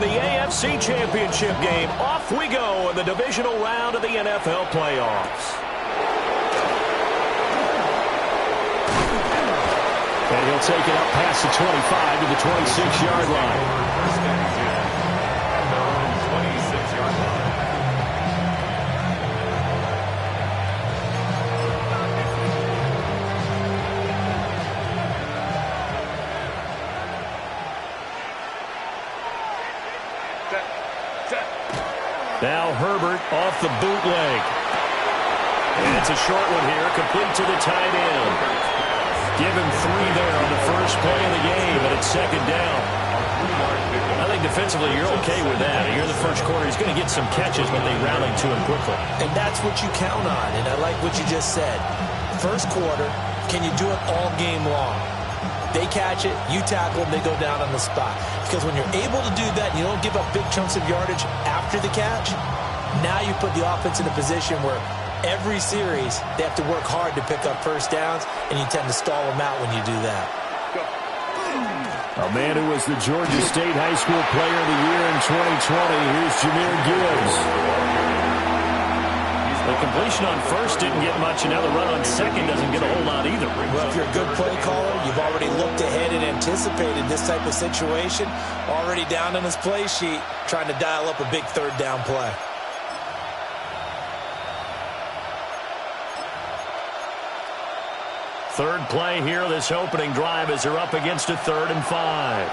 in the AFC Championship game. Off we go in the divisional round of the NFL playoffs. And he'll take it up past the 25 to the 26-yard line. Now Herbert off the bootleg. And it's a short one here, complete to the tight end. Give him 3 there on the first play of the game, and it's second down. I think defensively you're okay with that. Here in the first quarter, he's going to get some catches when they rally to him quickly. And that's what you count on, and I like what you just said. First quarter, can you do it all game long? They catch it, you tackle them, they go down on the spot. Because when you're able to do that and you don't give up big chunks of yardage after the catch, now you put the offense in a position where every series they have to work hard to pick up first downs, and you tend to stall them out when you do that. A man who was the Georgia State High School Player of the Year in 2020, here's Jahmyr Gibbs. The completion on first didn't get much, and now the run on second doesn't get a whole lot either. Well, if you're a good play caller, you've already looked ahead and anticipated this type of situation. Already down on his play sheet, trying to dial up a big third down play. Third play here, this opening drive, as they're up against a 3rd and 5.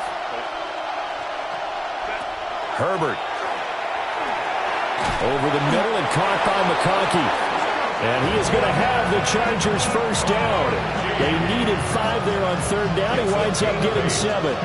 Herbert. Over the middle and caught by McConkey. And he is going to have the Chargers first down. They needed 5 there on 3rd down. He winds up getting 7.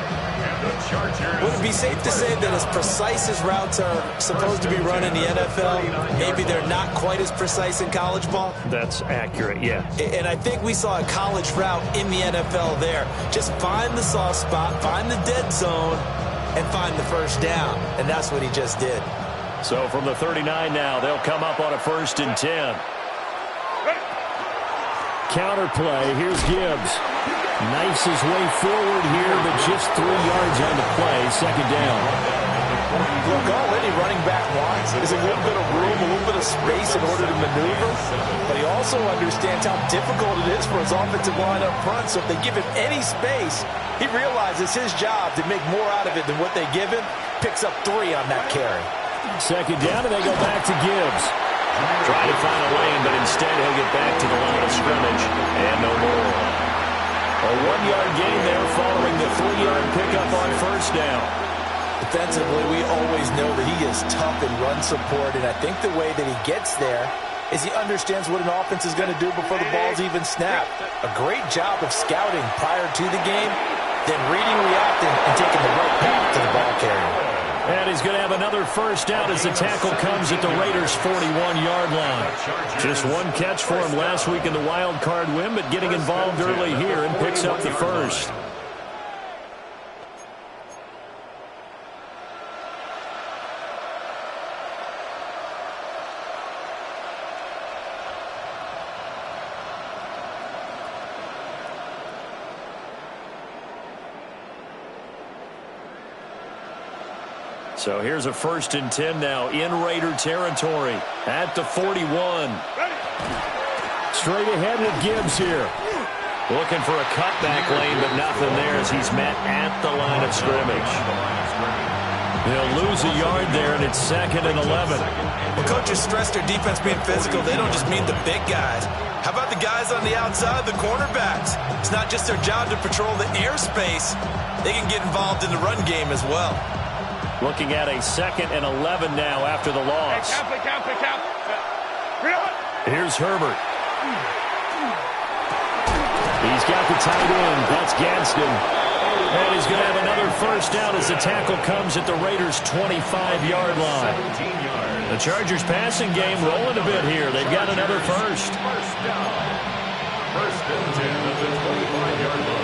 Would it be safe to say that as precise as routes are supposed to be run in the NFL, maybe they're not quite as precise in college ball? That's accurate, yeah. And I think we saw a college route in the NFL there. Just find the soft spot, find the dead zone, and find the first down. And that's what he just did. So from the 39 now, they'll come up on a 1st and 10. Counter play. Here's Gibbs. Knifes his way forward here, but just 3 yards on the play. Second down. Look, already running back wants is a little bit of room, a little bit of space in order to maneuver. But he also understands how difficult it is for his offensive line up front. So if they give him any space, he realizes his job to make more out of it than what they give him. Picks up 3 on that carry. Second down, and they go back to Gibbs. Trying to find a lane, but instead he'll get back to the line of scrimmage. And no more. A 1-yard gain there following the 3-yard pickup on first down. Defensively, we always know that he is tough in run support, and I think the way that he gets there is he understands what an offense is going to do before the ball's even snapped. A great job of scouting prior to the game, then reading, reacting, and taking the right path to the ball carrier. And he's going to have another first down as the tackle comes at the Raiders' 41-yard line. Just 1 catch for him last week in the wild card win, but getting involved early here and picks up the first. So here's a 1st and 10 now in Raider territory at the 41. Straight ahead with Gibbs here. Looking for a cutback lane, but nothing there as he's met at the line of scrimmage. They'll lose a yard there, and it's 2nd and 11. Well, coaches stress their defense being physical. They don't just mean the big guys. How about the guys on the outside, the cornerbacks? It's not just their job to patrol the airspace. They can get involved in the run game as well. Looking at a 2nd and 11 now after the loss. Here's Herbert. He's got the tight end. That's Gadsden. And he's going to have another first down as the tackle comes at the Raiders' 25-yard line. The Chargers passing game rolling a bit here. They've got another first. First down. 1st and 10 at the 25-yard line.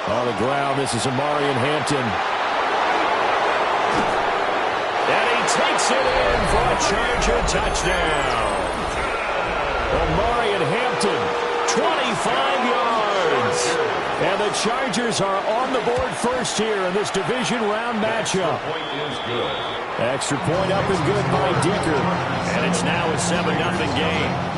On the ground, this is Amarian Hampton. And he takes it in for a Charger touchdown. Amarian Hampton, 25 yards. And the Chargers are on the board first here in this division round matchup. Extra point up and good by Dicker. And it's now a 7-0 game.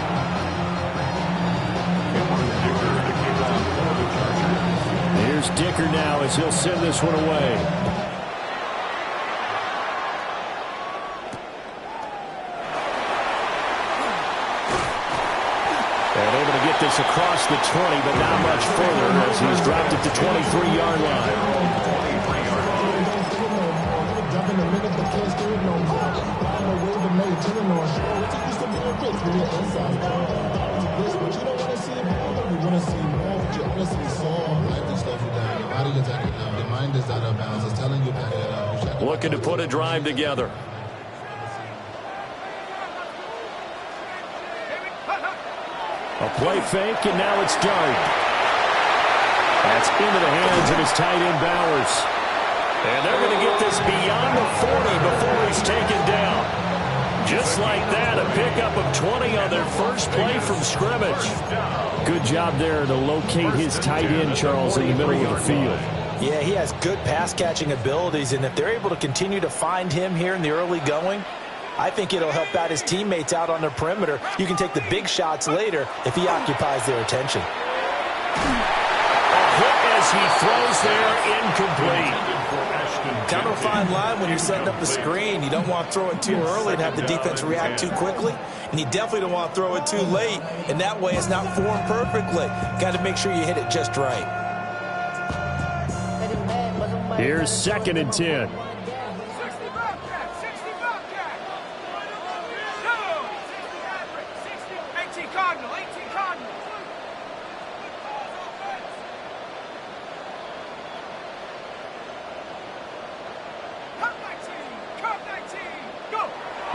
Here's Dicker now as he'll send this one away. And able to get this across the 20, but not much further as he's dropped it to 23-yard line. Looking to put a drive together. A play fake, and now it's Dart. That's into the hands of his tight end, Bowers. And they're going to get this beyond the 40 before he's taken down. Just like that, a pickup of 20 on their first play from scrimmage. Good job there to locate his tight end, Charles, in the middle of the field. Yeah, he has good pass-catching abilities, and if they're able to continue to find him here in the early going, I think it'll help out his teammates out on their perimeter. You can take the big shots later if he occupies their attention. A hit as he throws there, incomplete. Kind of a fine line when you're setting up the screen. You don't want to throw it too early and have the defense react too quickly, and you definitely don't want to throw it too late, and that way it's not formed perfectly. Got to make sure you hit it just right. Here's 2nd and 10.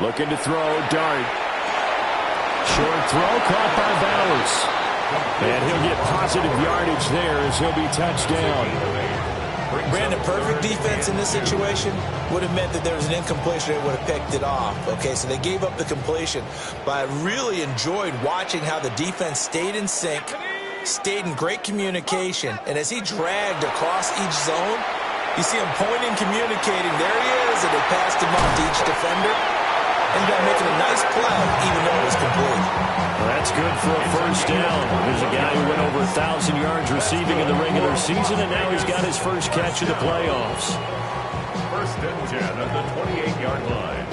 Looking to throw, Dart. Short throw, caught by Bowers. And he'll get positive yardage there as he'll be touched down. Brandon, perfect defense in this situation would have meant that there was an incompletion that would have picked it off. Okay, so they gave up the completion. But I really enjoyed watching how the defense stayed in sync, stayed in great communication. And as he dragged across each zone, you see him pointing, communicating. There he is, and they passed him off to each defender. Ended up making a nice play, even though it was complete. Well, that's good for a first down. There's a guy who went over 1,000 yards receiving in the regular season, and now he's got his first catch in the playoffs. 1st and 10 at the 28-yard line.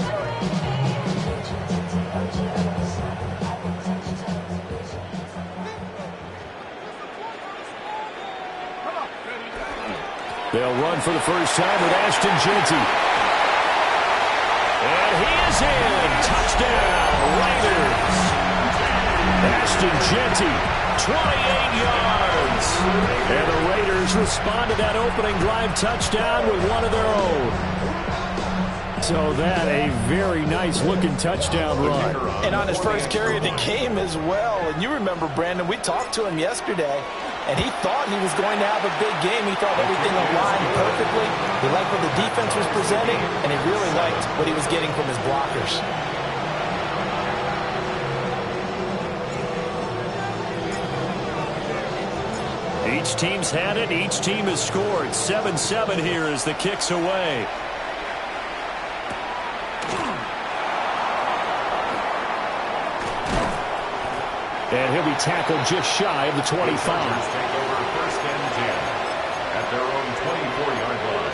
They'll run for the first time with Ashton Jeanty. And he is in. Touchdown, Raiders. Ashton Jeanty, 28 yards. And the Raiders respond to that opening drive touchdown with one of their own. So that a very nice-looking touchdown run. And on his first carry of the game as well. And you remember, Brandon, we talked to him yesterday, and he thought he was going to have a big game. He thought everything aligned perfectly. He liked what the defense was presenting, and he really liked what he was getting from his blockers. Each team's had it. Each team has scored. 7-7 here as the kick's away. And he'll be tackled just shy of the 25. Take over 1st and 10 at their own 24-yard line.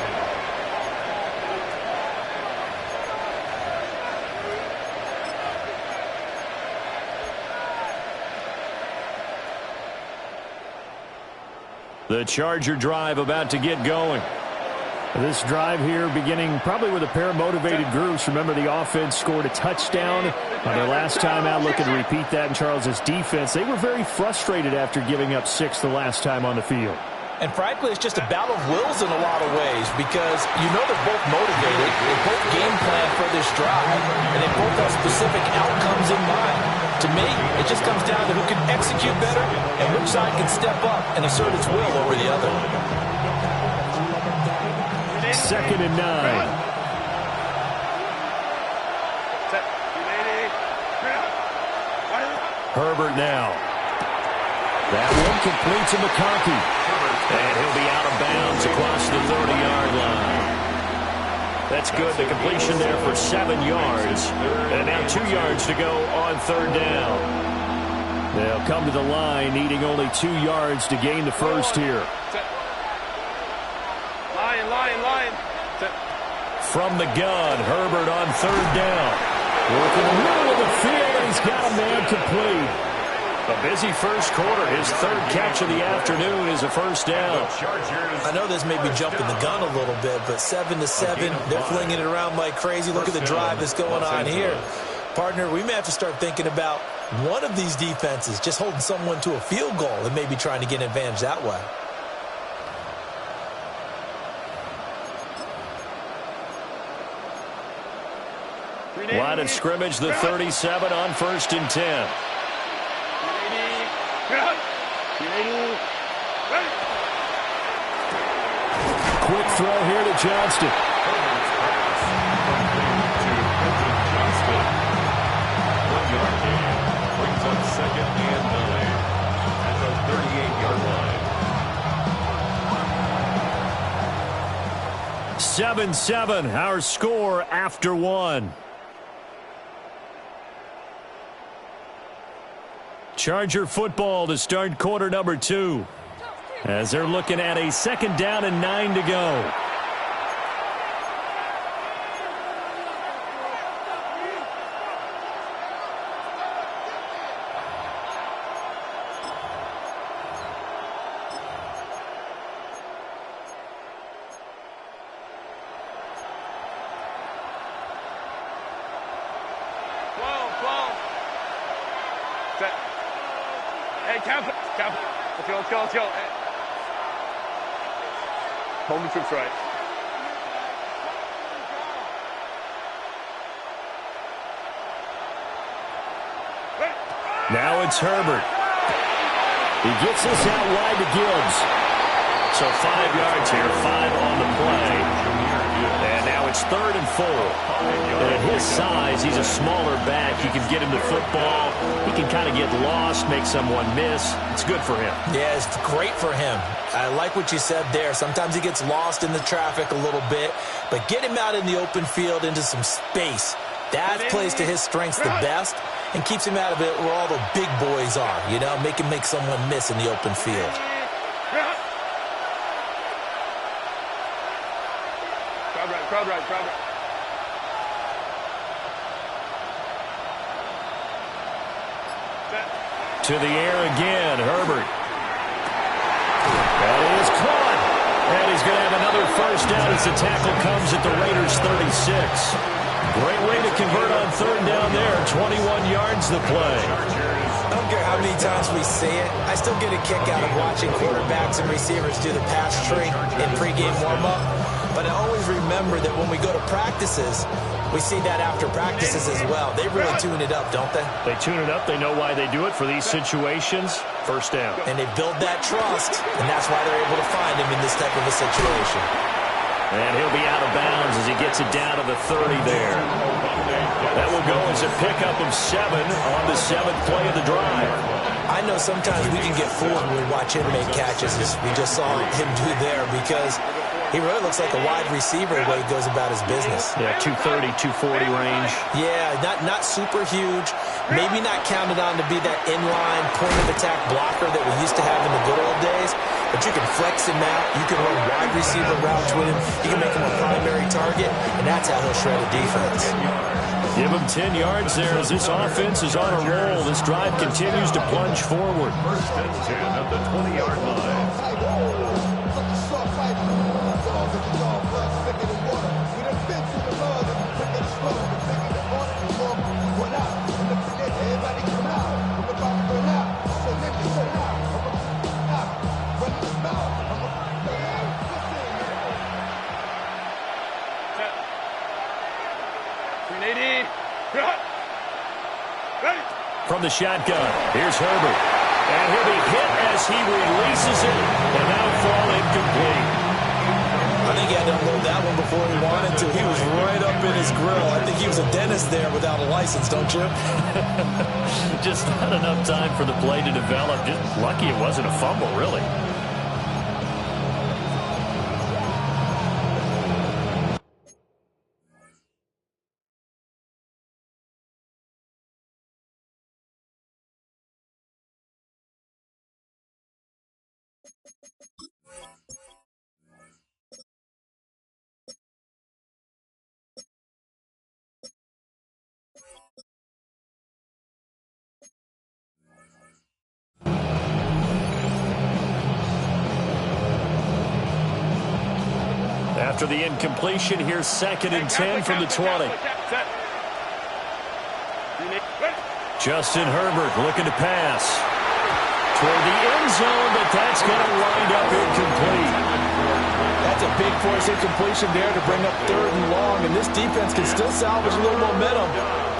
The Charger drive about to get going. This drive here beginning probably with a pair of motivated groups. Remember, the offense scored a touchdown on their last time out. Looking to repeat that in Charles's defense. They were very frustrated after giving up 6 the last time on the field. And frankly, it's just a battle of wills in a lot of ways because you know they're both motivated. They both game plan for this drive, and they both have specific outcomes in mind. To me, it just comes down to who can execute better and which side can step up and assert its will over the other. 2nd and 9. Herbert now. That one complete to McConkey. And he'll be out of bounds across the 30-yard line. That's good. The completion there for 7 yards. And now 2 yards to go on 3rd down. They'll come to the line needing only 2 yards to gain the first here. Line. From the gun, Herbert on 3rd down. Working the middle of the field, and he's got a man complete. A busy first quarter. His 3rd catch of the afternoon is a first down. I know this may be jumping the gun a little bit, but 7-7, they're flinging it around like crazy. Look at the drive that's going on here. Partner, we may have to start thinking about one of these defenses just holding someone to a field goal and maybe trying to get an advantage that way. Line of scrimmage, the 37 on 1st and 10. Quick throw here to Johnston. Brings up 2nd and 9 at the 38-yard line. 7-7, our score after 1. Charger football to start quarter number 2. As they're looking at a 2nd down and 9 to go. Let's go. Home troops right. Now it's Herbert. He gets this out wide to Gibbs. So 5 yards here, 5 on the play. And now it's 3rd and 4. And at his size, he's a smaller back. You can get him the football. He can kind of get lost, make someone miss. It's good for him. Yeah, it's great for him. I like what you said there. Sometimes he gets lost in the traffic a little bit. But get him out in the open field into some space. That plays to his strengths the best and keeps him out of it where all the big boys are. You know, make him make someone miss in the open field. Crowd right. To the air again, Herbert. That is caught. And he's going to have another first down as the tackle comes at the Raiders' 36. Great way to convert on 3rd down there. 21 yards the play. I don't care how many times we see it. I still get a kick out of watching quarterbacks and receivers do the pass tree in pregame warm-up. But I always remember that when we go to practices, we see that after practices as well. They really tune it up, don't they? They tune it up. They know why they do it for these situations. First down. And they build that trust, and that's why they're able to find him in this type of a situation. And he'll be out of bounds as he gets it down to the 30 there. That will go as a pickup of 7 on the 7th play of the drive. I know sometimes we can get fooled when we watch him make catches, as we just saw him do there, because he really looks like a wide receiver the way he goes about his business. Yeah, 230, 240 range. Yeah, not super huge. Maybe not counted on to be that inline point-of-attack blocker that we used to have in the good old days. But you can flex him out. You can run wide receiver routes with him. You can make him a primary target, and that's how he'll shred a defense. Give him 10 yards there as this offense is on a roll. This drive continues to plunge forward. 1st and 10 at the 20-yard line. From the shotgun, here's Herbert. And he'll be hit as he releases it, and that'll fall incomplete. I think he had to unload that one before he wanted to. He was right up in his grill. I think he was a dentist there without a license, don't you? Just not enough time for the play to develop. Just lucky it wasn't a fumble, really. After the incompletion, here's 2nd and 10 from the 20. Justin Herbert looking to pass toward the end zone, but that's going to wind up incomplete. That's a big force incompletion there to bring up 3rd and long, and this defense can still salvage a little momentum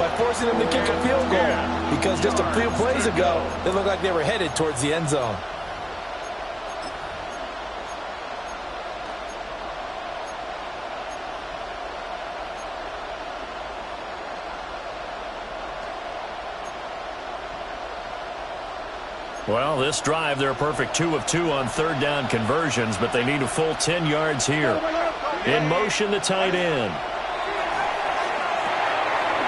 by forcing them to kick a field goal, because just a few plays ago, they looked like they were headed towards the end zone. Well, this drive, they're a perfect 2 of 2 on 3rd down conversions, but they need a full 10 yards here. In motion, the tight end.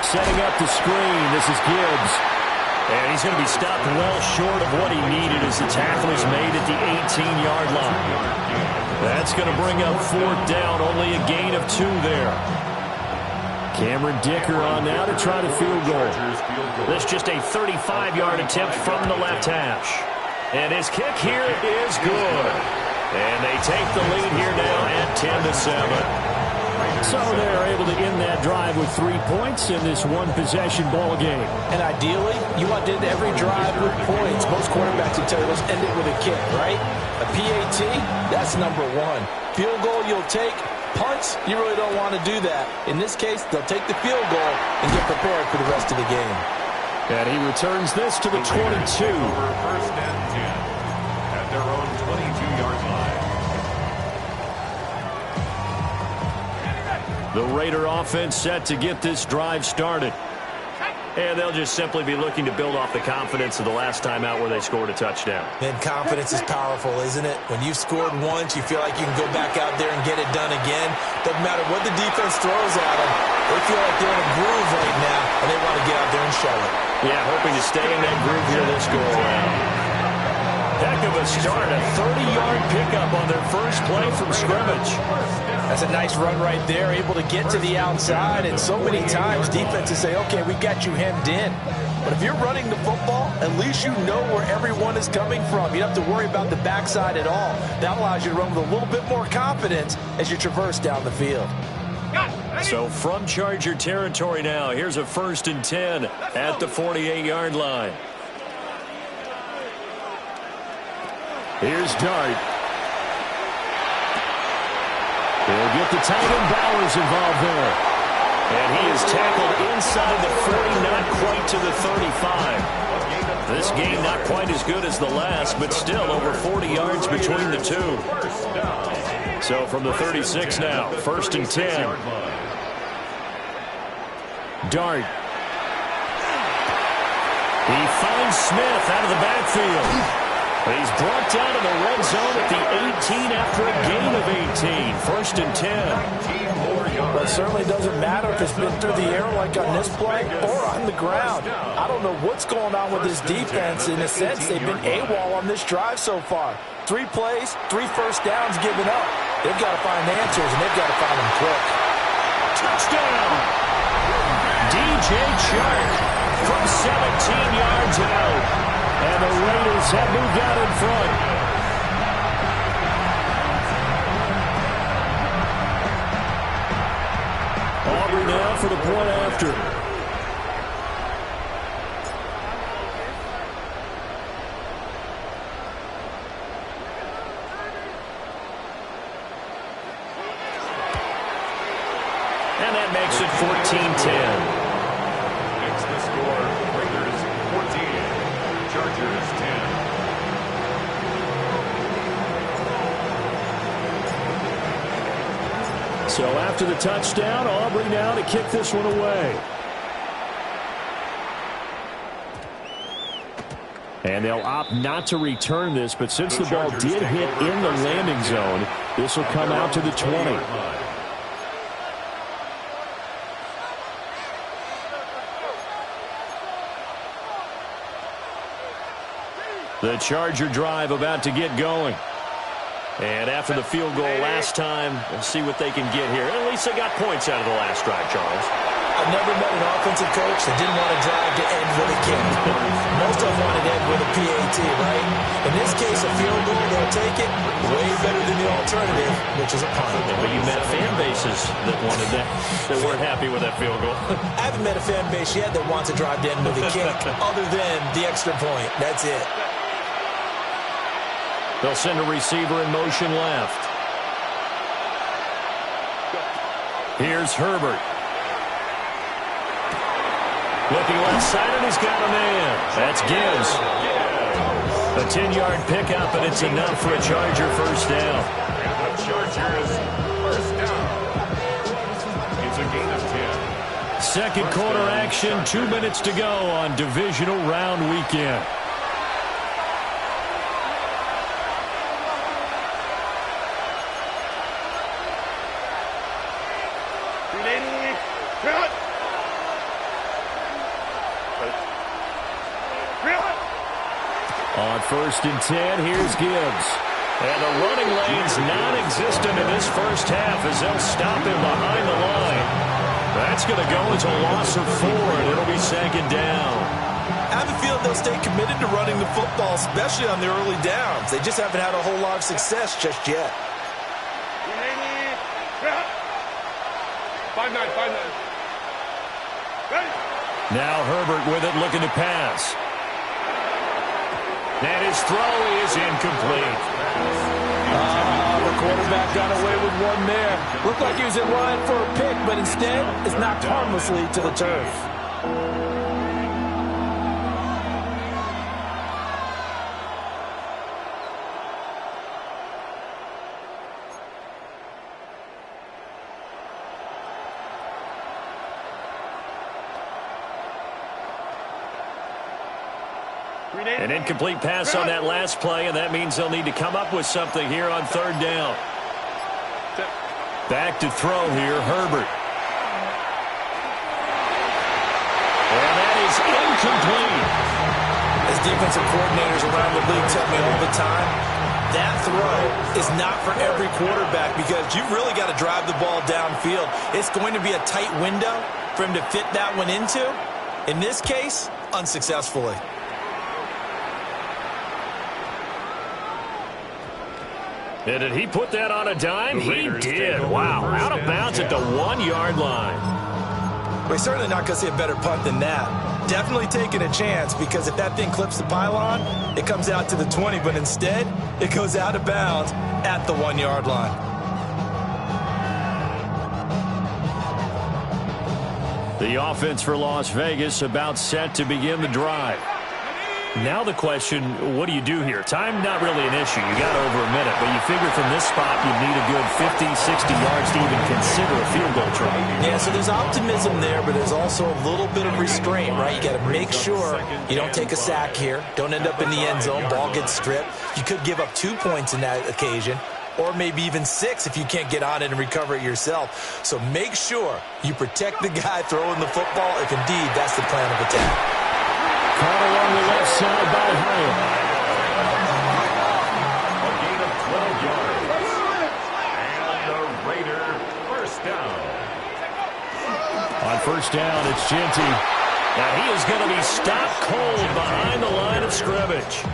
Setting up the screen, this is Gibbs. And he's going to be stopped well short of what he needed as the tackle is made at the 18-yard line. That's going to bring up 4th down, only a gain of 2 there. Cameron Dicker on now to try to field goal. This just a 35-yard attempt from the left hash. And his kick here is good. And they take the lead here now at 10-7. So they're able to end that drive with 3 points in this one-possession ball game. And ideally, you want to end every drive with points. Most quarterbacks will tell you, let's end it with a kick, right? A PAT, that's number 1. Field goal you'll take. Punts, you really don't want to do that. In this case, they'll take the field goal and get prepared for the rest of the game. And he returns this to the 22. 1st and 10 at their own 22-yard line. The Raider offense set to get this drive started. And they'll just simply be looking to build off the confidence of the last time out where they scored a touchdown. And confidence is powerful, isn't it? When you've scored once, you feel like you can go back out there and get it done again. Doesn't matter what the defense throws at them. They feel like they're in a groove right now, and they want to get out there and show it. Yeah, hoping to stay in that groove here this go-around. Heck of a start, a 30-yard pickup on their first play from scrimmage. That's a nice run right there, able to get to the outside, and so many times defenses say, okay, we got you hemmed in. But if you're running the football, at least you know where everyone is coming from. You don't have to worry about the backside at all. That allows you to run with a little bit more confidence as you traverse down the field. So from Charger territory now, here's a 1st and 10 at the 48-yard line. Here's Dart. They'll get the tight end Bowers involved there. And he is tackled inside the 40, not quite to the 35. This game not quite as good as the last, but still over 40 yards between the two. So from the 36 now, 1st and 10. Dart. He finds Smith out of the backfield. He's brought down to the red zone at the 18 after a gain of 18. 1st and 10. Well, it certainly doesn't matter if it's been through the air like on this play or on the ground. I don't know what's going on with this defense. In a sense, they've been AWOL on this drive so far. 3 plays, 3 first downs given up. They've got to find answers, and they've got to find them quick. Touchdown! DJ Chark from 17 yards out. And the Raiders have moved out in front. Aubrey now for the point after. And that makes it 14-10. Makes the score Raiders 14, Chargers 10. So after the touchdown, Aubrey now to kick this one away. And they'll opt not to return this, but since the ball did hit in the landing zone, this will come out to the 20. The Charger drive about to get going. And after the field goal last time, we'll see what they can get here. At least they got points out of the last drive, Charles. I've never met an offensive coach that didn't want to drive to end with a kick. Most of them wanted to end with a PAT, right? In this case, a field goal, they'll take it way better than the alternative, which is a punt. But you met fan bases that wanted that, that weren't happy with that field goal. I haven't met a fan base yet that wants to drive to end with a kick other than the extra point. That's it. They'll send a receiver in motion left. Here's Herbert. Looking left side, and he's got a man. That's Gibbs. A 10-yard pickup, and it's enough for a Charger first down. And the Chargers first down. It's a gain of 10. Second quarter action, 2 minutes to go on divisional round weekend. On 1st and 10, here's Gibbs. And the running lane's non-existent in this first half as they'll stop him behind the line. That's going to go as a loss of 4, and it'll be second down. I have a feeling they'll stay committed to running the football, especially on the early downs. They just haven't had a whole lot of success just yet. 5-9. Now Herbert with it, looking to pass. And his throw is incomplete. The quarterback got away with one there. Looked like he was in line for a pick, but instead it's knocked harmlessly to the turf. An incomplete pass on that last play, and that means they'll need to come up with something here on third down. Back to throw here, Herbert. And that is incomplete. As defensive coordinators around the league tell me all the time, that throw is not for every quarterback because you've really got to drive the ball downfield. It's going to be a tight window for him to fit that one into. In this case, unsuccessfully. And did he put that on a dime? He did. Wow. Out of bounds at the 1-yard line. We're certainly not going to see a better punt than that. Definitely taking a chance because if that thing clips the pylon, it comes out to the 20. But instead, it goes out of bounds at the 1-yard line. The offense for Las Vegas about set to begin the drive. Now the question, what do you do here? Time not really an issue. You got over a minute, but you figure from this spot you'd need a good 50, 60 yards to even consider a field goal try. Yeah, so there's optimism there, but there's also a little bit of restraint, right? You got to make sure you don't take a sack here. Don't end up in the end zone. Ball gets stripped. You could give up 2 points in that occasion, or maybe even 6 if you can't get on it and recover it yourself. So make sure you protect the guy throwing the football if indeed that's the plan of attack. Caught along the left side by Hyatt. A gain of 12 yards. And the Raider first down. On first down, it's Genty. Now he is going to be stopped cold behind the line of scrimmage.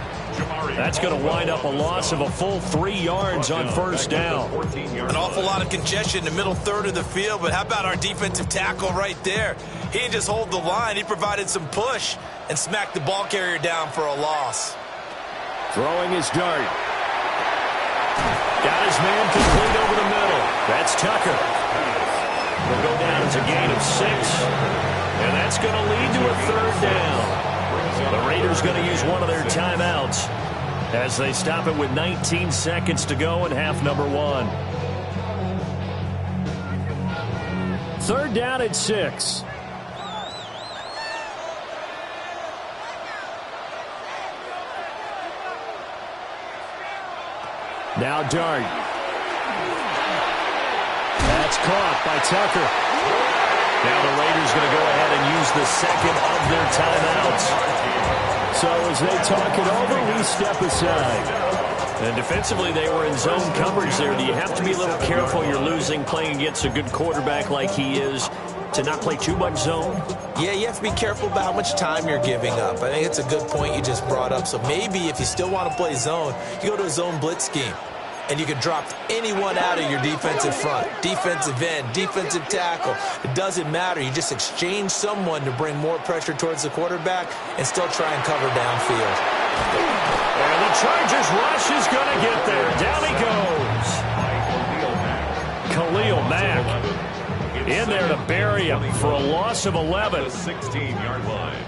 That's going to wind up a loss of a full 3 yards on first down. An awful lot of congestion in the middle third of the field, but how about our defensive tackle right there? He didn't just hold the line. He provided some push and smacked the ball carrier down for a loss. Throwing his dart. Got his man complete over the middle. That's Tucker. Will go down as a gain of 6. And that's going to lead to a third down. The Raiders going to use one of their timeouts as they stop it with 19 seconds to go in half number 1. Third down and 6. Now Dart. That's caught by Tucker. Now the Raiders going to go ahead and use the second of their timeouts. So as they talk it over, we step aside. And defensively, they were in zone coverage there. Do you have to be a little careful? You're losing, playing against a good quarterback like he is, to not play too much zone? Yeah, you have to be careful about how much time you're giving up. I think it's a good point you just brought up. So maybe if you still want to play zone, you go to a zone blitz scheme. And you can drop anyone out of your defensive front, defensive end, defensive tackle. It doesn't matter. You just exchange someone to bring more pressure towards the quarterback and still try and cover downfield. And the Chargers rush is going to get there. Down he goes. Khalil Mack in there to bury him for a loss of 11. The 16-yard line.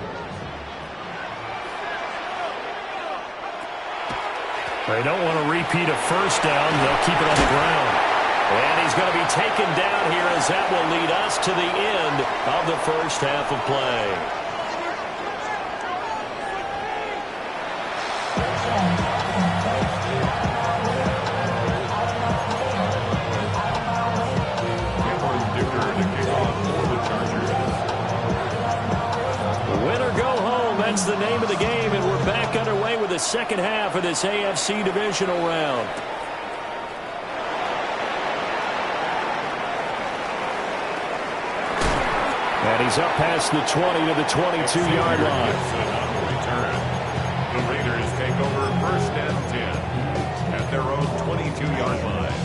They don't want to repeat a first down. They'll keep it on the ground. And he's going to be taken down here as that will lead us to the end of the first half of play. Win or go home, that's the name of the game, and we're back underway with the second half of this AFC divisional round. And he's up past the 20 to the 22-yard line. The Raiders take over first and 10 at their own 22-yard line.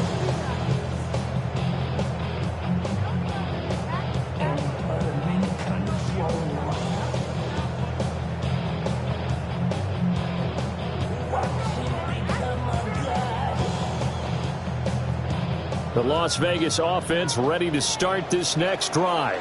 The Las Vegas offense ready to start this next drive.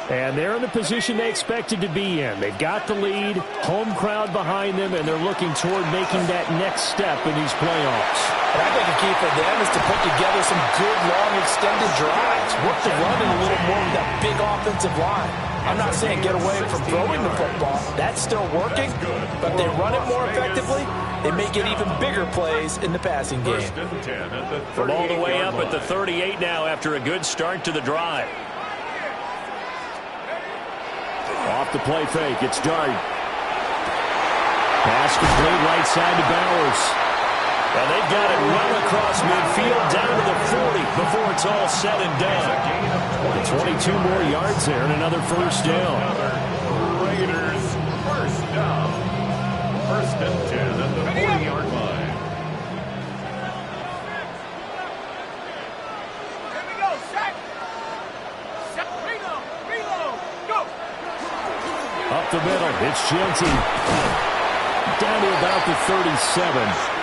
And they're in the position they expected to be in. They've got the lead, home crowd behind them, and they're looking toward making that next step in these playoffs. And I think the key for them is to put together some good, long, extended drives. Work the run in a little more with that big offensive line. I'm not saying get away from throwing the football. That's still working. But if they run it more effectively, they may get even bigger plays in the passing game. From all the way up at the 38 now after a good start to the drive. Off the play fake, it's Dart. Pass complete right side to Bowers. And they've got it well across midfield down to the 40 before it's all said and done. 22 more yards there and another first down. Raiders first down. First and 10 at the 40-yard line. Here we go, sack. Reload, go. Up the middle, it's Genty. Down to about the 37.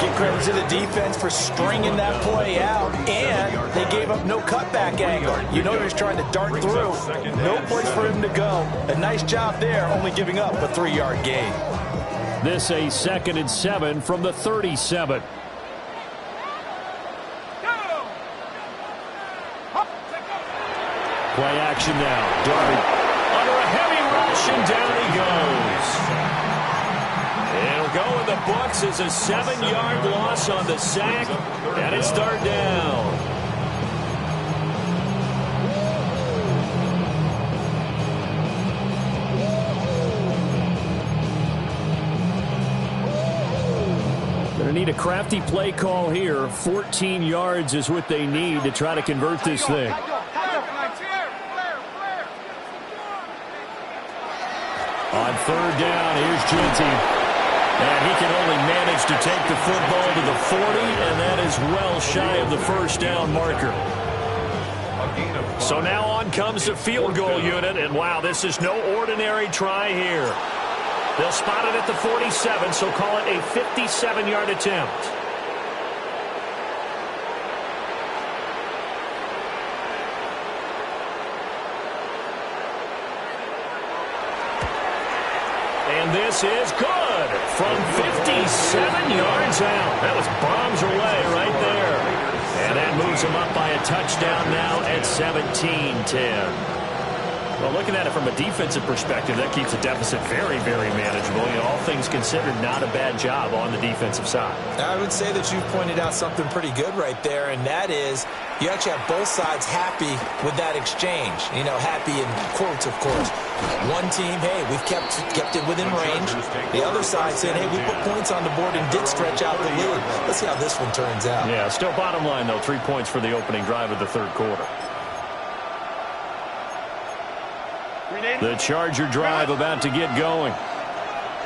Give credit to the defense for stringing that play out, and they gave up no cutback angle. You know he was trying to dart through. No place for him to go. A nice job there, only giving up a 3-yard gain. This a 2nd and 7 from the 37. Play action now. Dart under a heavy rush, and down he goes. It'll go in the books as a 7-yard loss on the sack, and it's third down. Going to need a crafty play call here. 14 yards is what they need to try to convert this thing. On third down, here's Genty. And he can only manage to take the football to the 40, and that is well shy of the first down marker. So now on comes the field goal unit, and wow, this is no ordinary try here. They'll spot it at the 47, so call it a 57-yard attempt. And this is good from 57 yards out. That was bombs away right there. And that moves them up by a touchdown now at 17-10. Well, looking at it from a defensive perspective, that keeps the deficit very, very manageable. You know, all things considered, not a bad job on the defensive side. I would say that you've pointed out something pretty good right there, and that is you actually have both sides happy with that exchange. You know, happy in quotes, of course. One team, hey, we've kept it within range. The other side saying, hey, we put points on the board and did stretch out the lead. Let's see how this one turns out. Yeah, still bottom line, though, 3 points for the opening drive of the third quarter. The Charger drive about to get going.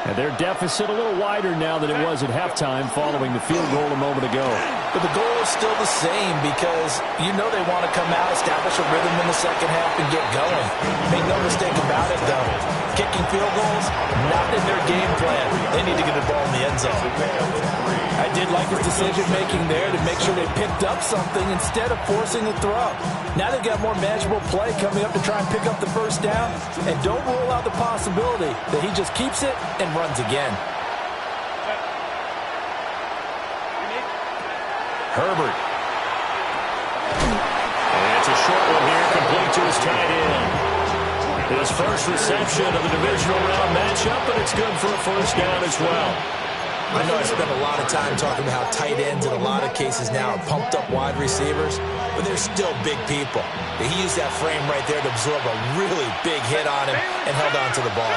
And their deficit a little wider now than it was at halftime following the field goal a moment ago. But the goal is still the same because you know they want to come out, establish a rhythm in the second half, and get going. Make no mistake about it, though. Kicking field goals, not in their game plan. They need to get the ball in the end zone. I did like his decision-making there to make sure they picked up something instead of forcing a throw. Now they've got more manageable play coming up to try and pick up the first down. And don't rule out the possibility that he just keeps it and runs again. Herbert. And it's a short one here, complete to his tight end. His first reception of the divisional round matchup, but it's good for a first down as well. I know I spent a lot of time talking about how tight ends in a lot of cases now are pumped up wide receivers, but they're still big people. He used that frame right there to absorb a really big hit on him and held on to the ball.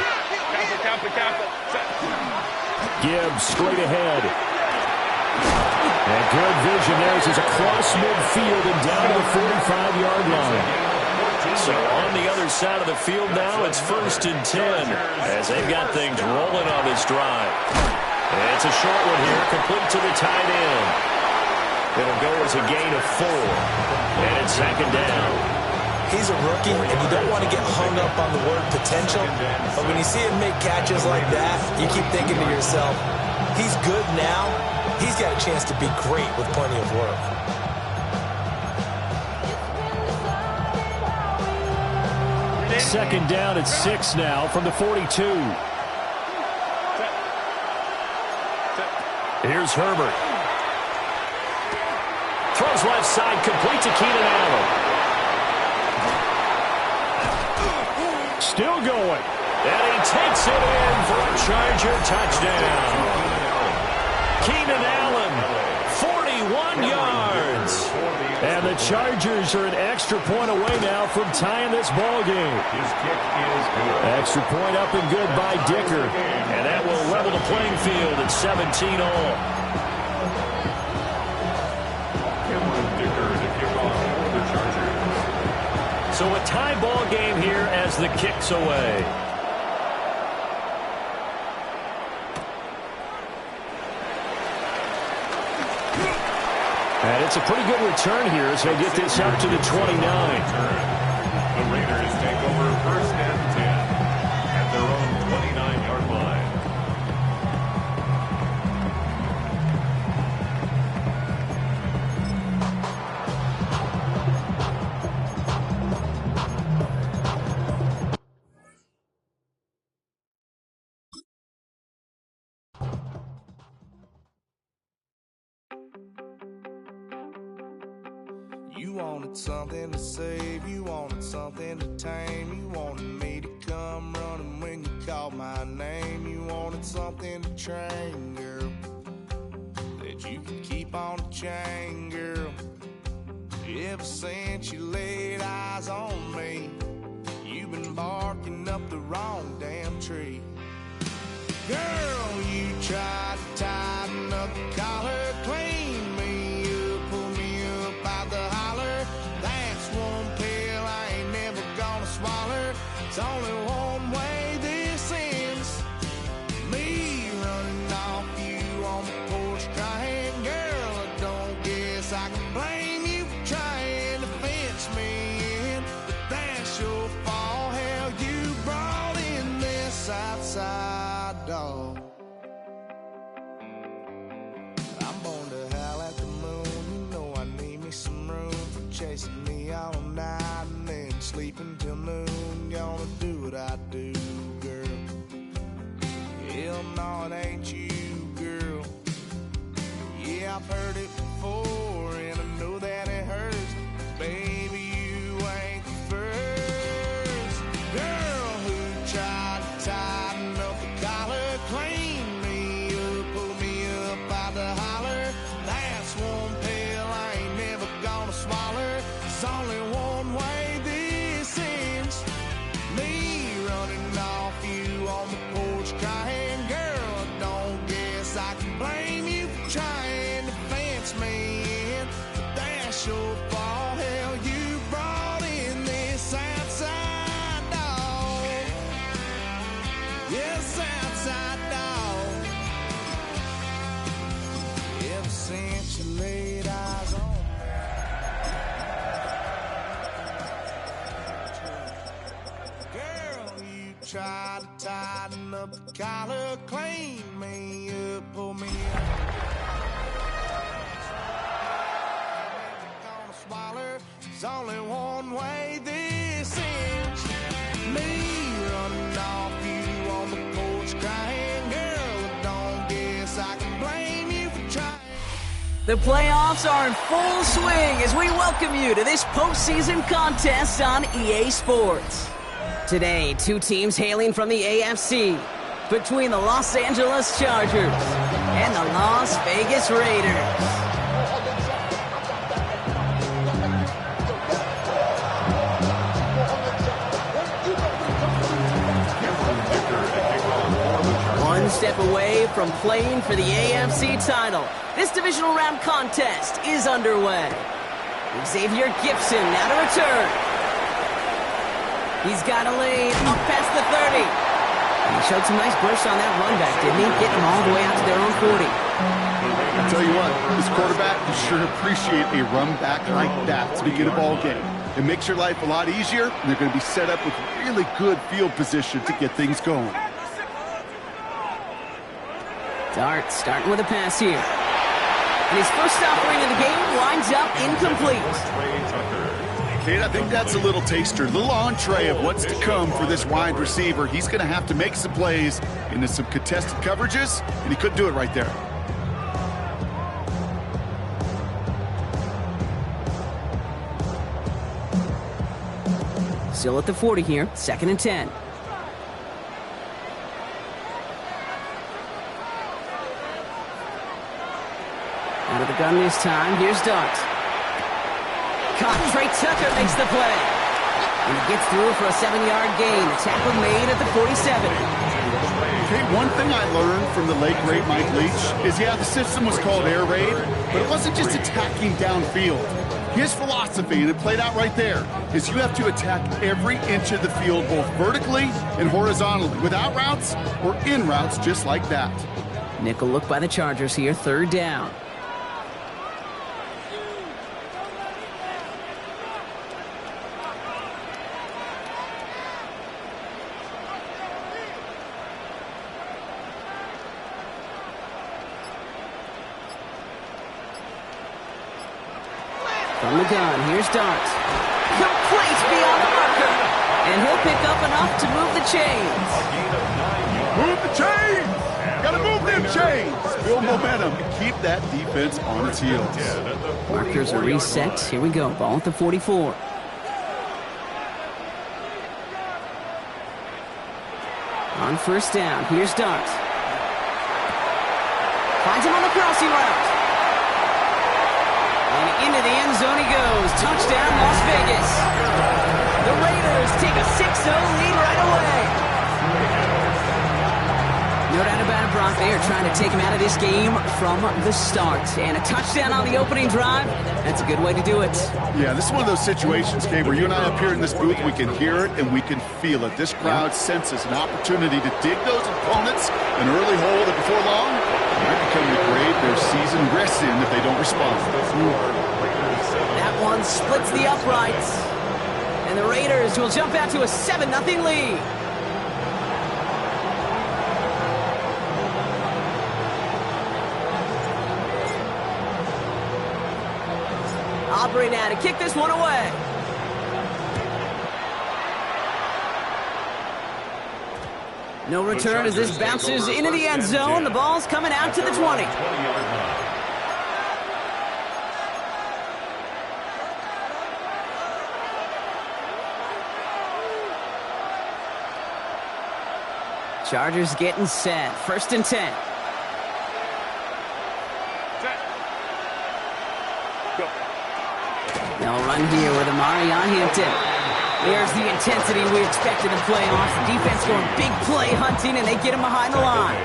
Gibbs straight ahead. And good vision there as he's across midfield and down to the 45-yard line. So on the other side of the field now, it's 1st and 10 as they've got things rolling on this drive. And it's a short one here, complete to the tight end. It'll go as a gain of 4. And it's 2nd down. He's a rookie, and you don't want to get hung up on the word potential. But when you see him make catches like that, you keep thinking to yourself, he's good now. He's got a chance to be great with plenty of work. Second down at 6 now from the 42. Here's Herbert. Throws left side, complete to Keenan Allen. Still going. And he takes it in for a Charger touchdown. Keenan Allen, 41 yards. And the Chargers are an extra point away now from tying this ball game. His kick is good. Extra point up and good by Dicker. And that will level the playing field at 17 all. Cameron Dicker to kick off for the Chargers. So a tie ball game here as the kick's away. And it's a pretty good return here as they get this out to the 29. The Raiders take over 1st and 10 at their own 29-yard line. You wanted something to save, you wanted something to tame, you wanted me to come running when you called my name, you wanted something to train, girl, that you could keep on the chain, girl. Ever since you laid eyes on me, you've been barking up the wrong damn tree. Girl, you tried to tighten up the collar, clean me up, pull me up out the holler. That's one pill I ain't never gonna swallow. It's only one way this ends. Me running off you on the porch crying. Girl, I don't guess I can blame you for trying to fence me in. But that's your fault, hell, you brought in this outside dog. I'm born to howl at the moon. You know I need me some room for chasing me all night and then sleeping till noon. Gonna do what I do, girl. Hell no, it ain't you, girl. Yeah, I've heard it before, and I know that one way this ends. Me running off you on the porch crying, girl, I don't guess I can blame you for trying to fence me in. But that's your fault, hell, you brought in this outside dog. Yes, outside dog. Ever since you laid eyes on me. Girl, you try to tighten up the collar, clean me up, pull me up. Gonna swallow. There's only one way this ends. Me running off you on the porch crying, girl, I don't guess I can blame you for trying. The playoffs are in full swing as we welcome you to this postseason contest on EA Sports. Today, two teams hailing from the AFC between the Los Angeles Chargers and the Las Vegas Raiders. One step away from playing for the AFC title, this divisional round contest is underway. Xavier Gipson now to return. He's got a lane up past the 30. And he showed some nice bursts on that run back, didn't he? Getting them all the way out to their own 40. I'll tell you what, this quarterback will sure appreciate a run back like that to begin a ball game. It makes your life a lot easier, and they're going to be set up with really good field position to get things going. Dart starting with a pass here. And his first offering of the game winds up incomplete. Kate, I think that's a little taster, a little entree of what's to come for this wide receiver. He's going to have to make some plays into some contested coverages, and he couldn't do it right there. Still at the 40 here, 2nd and 10. Out of the gun this time, here's Dart. Caught, Trey Tucker makes the play. And he gets through for a 7-yard gain. The tackle made at the 47. Okay, one thing I learned from the late great Mike Leach is, yeah, the system was called air raid, but it wasn't just attacking downfield. His philosophy, and it played out right there, is you have to attack every inch of the field, both vertically and horizontally, without routes or in routes just like that. Nickel look by the Chargers here, 3rd down. From the gun, here's Dart. Complete beyond the marker. And he'll pick up enough to move the chains. Move the chains! Gotta move them chains! Build momentum and keep that defense on its heels. Markers are reset. Here we go. Ball at the 44. On 1st down, here's Dart. Finds him on the crossing route. And into the end zone he goes. Touchdown, Las Vegas. The Raiders take a 6-0 lead right away. No doubt about it, Brock. They are trying to take him out of this game from the start. And a touchdown on the opening drive, that's a good way to do it. Yeah, this is one of those situations, Kay, where you and I up here in this booth, we can hear it and we can feel it. This crowd senses an opportunity to dig those opponents an early hole that before long might become the grave their season rests in if they don't respond. That one splits the uprights. And the Raiders will jump out to a 7-0 lead. Aubrey now to kick this one away. No return as this bounces into the end zone. The ball's coming out to the 20. Chargers getting set. 1st and 10. They'll run here with Amari on Hampton. There's the intensity we expect in the playoffs. The defense going big play hunting, and they get him behind the line.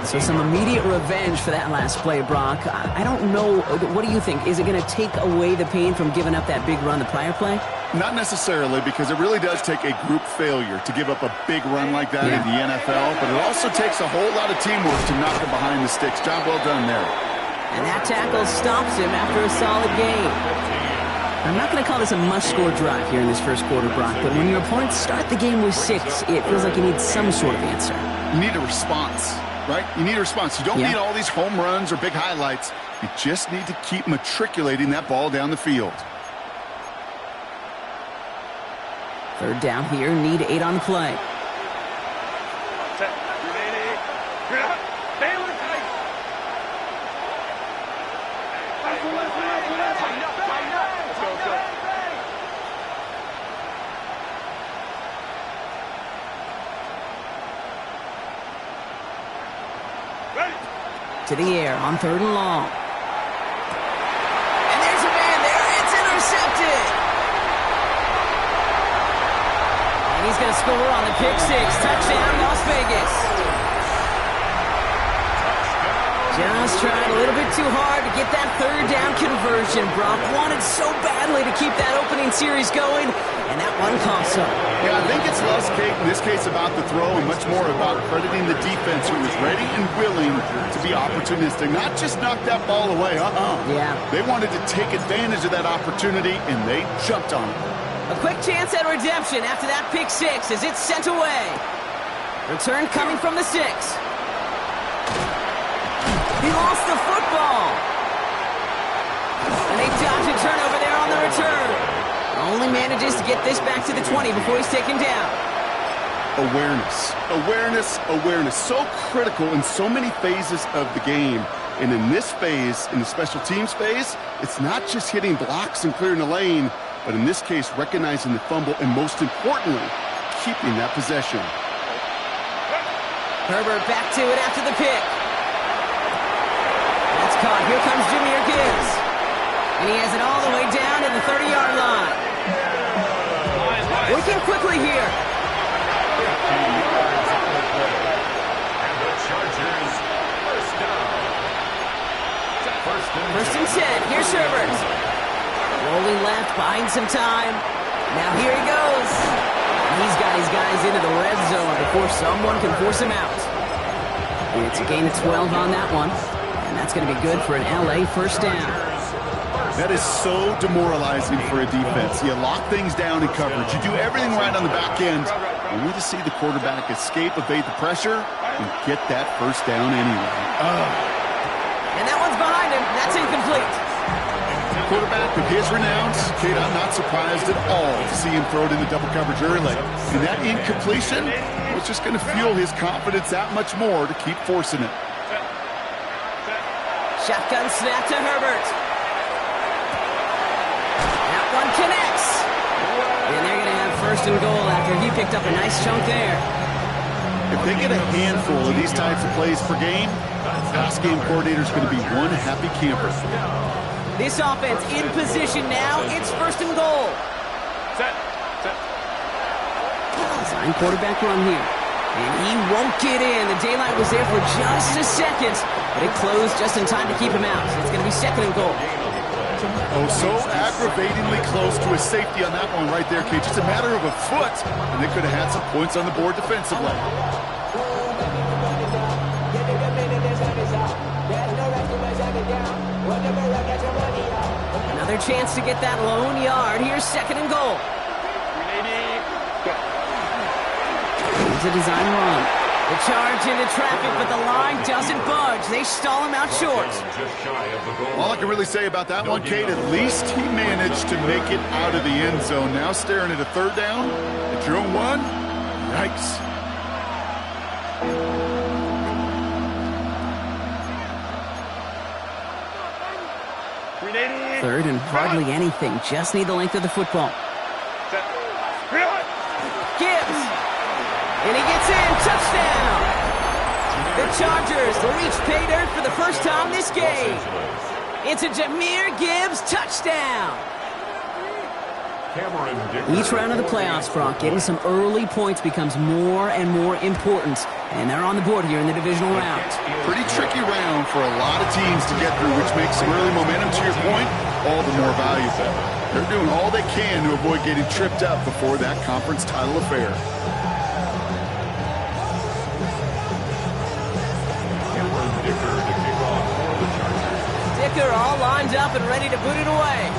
So some immediate revenge for that last play, Brock. I don't know. What do you think? Is it going to take away the pain from giving up that big run the prior play? Not necessarily, because it really does take a group failure to give up a big run like that in the NFL, but it also takes a whole lot of teamwork to knock him behind the sticks. Job well done there. And that tackle stops him after a solid gain. I'm not going to call this a must-score drive here in this first quarter, Brock, but when your opponents start the game with 6, it feels like you need some sort of answer. You need a response, right? You need a response. You don't need all these home runs or big highlights. You just need to keep matriculating that ball down the field. Third down here, need 8 on the play. To the air on 3rd and long. And there's a man there. It's intercepted. And he's going to score on the pick 6. Touchdown, Las Vegas. Just tried a little bit too hard to get that 3rd down conversion. Brock wanted so badly to keep that opening series going, and that one cost him. Yeah, I think it's less, Kate, in this case about the throw and much more about crediting the defense who was ready and willing to be opportunistic, not just knock that ball away. Yeah. They wanted to take advantage of that opportunity, and they jumped on it. A quick chance at redemption after that pick 6 as it's sent away. Return coming from the 6. He lost the football. And they dodge a turnover there on the return. Only manages to get this back to the 20 before he's taken down. Awareness, awareness, awareness. So critical in so many phases of the game. And in this phase, in the special teams phase, it's not just hitting blocks and clearing the lane, but in this case, recognizing the fumble and most importantly, keeping that possession. Herbert back to it after the pick. That's caught. Here comes Jahmyr Gibbs. And he has it all the way down to the 30-yard line. Working quickly here. First and 10. Here's Herbert. Rolling left, buying some time. Now here he goes. He's got his guys into the red zone before someone can force him out. It's a gain of 12 on that one. And that's going to be good for an LA first down. That is so demoralizing for a defense. You lock things down in coverage. You do everything right on the back end. Only to see the quarterback escape, evade the pressure, and get that first down anyway. And that one's behind him. That's incomplete. Quarterback of his renown, Kate, I'm not surprised at all to see him throw it into double coverage early. And that incompletion was just going to fuel his confidence that much more to keep forcing it. Shotgun snap to Herbert. That one connects. And they're going to have first and goal after he picked up a nice chunk there. If they get a handful of these types of plays per game, pass game coordinator is going to be one happy camper. This offense in position now. It's first and goal. Design quarterback run here. And he won't get in. The daylight was there for just a second, but it closed just in time to keep him out. So it's going to be second and goal. Oh, so aggravatingly close to a safety on that one right there, Kate. Just a matter of a foot, and they could have had some points on the board defensively. Another chance to get that lone yard. Here's second and goal. It's a design run. The charge into traffic, but the line doesn't budge. They stall him out short. All I can really say about that one, Kate, at least he managed to make it out of the end zone. Now staring at a third down at your own one. Yikes. Third and hardly anything. Just need the length of the football. Gibbs. And he gets in. Touchdown. The Chargers reach pay dirt for the first time this game. It's a Jahmyr Gibbs touchdown. Each round of the playoffs, Brock, getting some early points becomes more and more important. And they're on the board here in the divisional round. Pretty tricky round for a lot of teams to get through, which makes some early momentum, to your point, all the more valuable. They're doing all they can to avoid getting tripped up before that conference title affair. Dicker all lined up and ready to boot it away.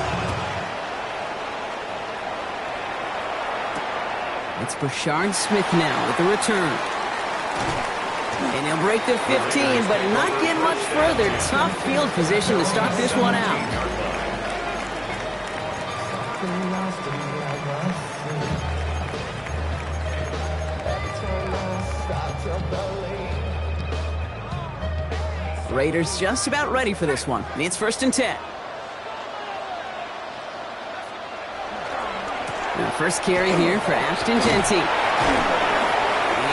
It's Brashard Smith now with the return. And he'll break the 15, but not get much further. Tough field position to start this one out. Raiders just about ready for this one. It's 1st and 10. The first carry here for Ashton Genty. He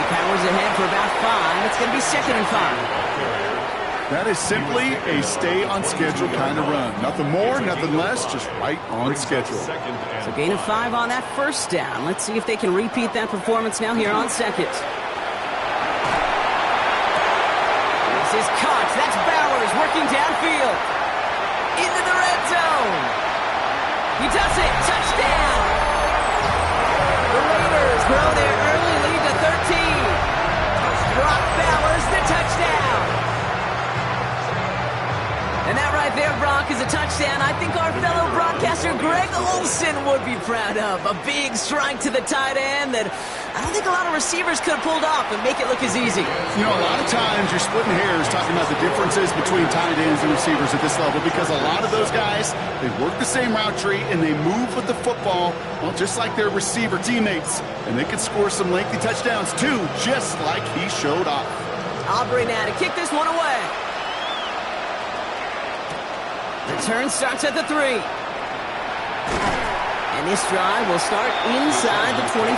powers ahead for about 5. It's going to be 2nd and 5. That is simply a stay-on-schedule kind of run. Nothing more, nothing less, just right on schedule. So gain of 5 on that first down. Let's see if they can repeat that performance now here on 2nd. This is caught. That's Bowers working downfield. Into the red zone. He does it. Touchdown. The Raiders grow their early lead to 13. Brock Bowers, the touchdown. And that right there, Brock, is a touchdown I think our fellow broadcaster Greg Olson would be proud of. A big strike to the tight end that I don't think a lot of receivers could have pulled off and make it look as easy. You know, a lot of times you're splitting hairs talking about the differences between tight ends and receivers at this level because a lot of those guys, they work the same route tree and they move with the football, well, just like their receiver teammates. And they can score some lengthy touchdowns too, just like he showed off. Aubrey now to kick this one away. The turn starts at the 3. And this drive will start inside the 25.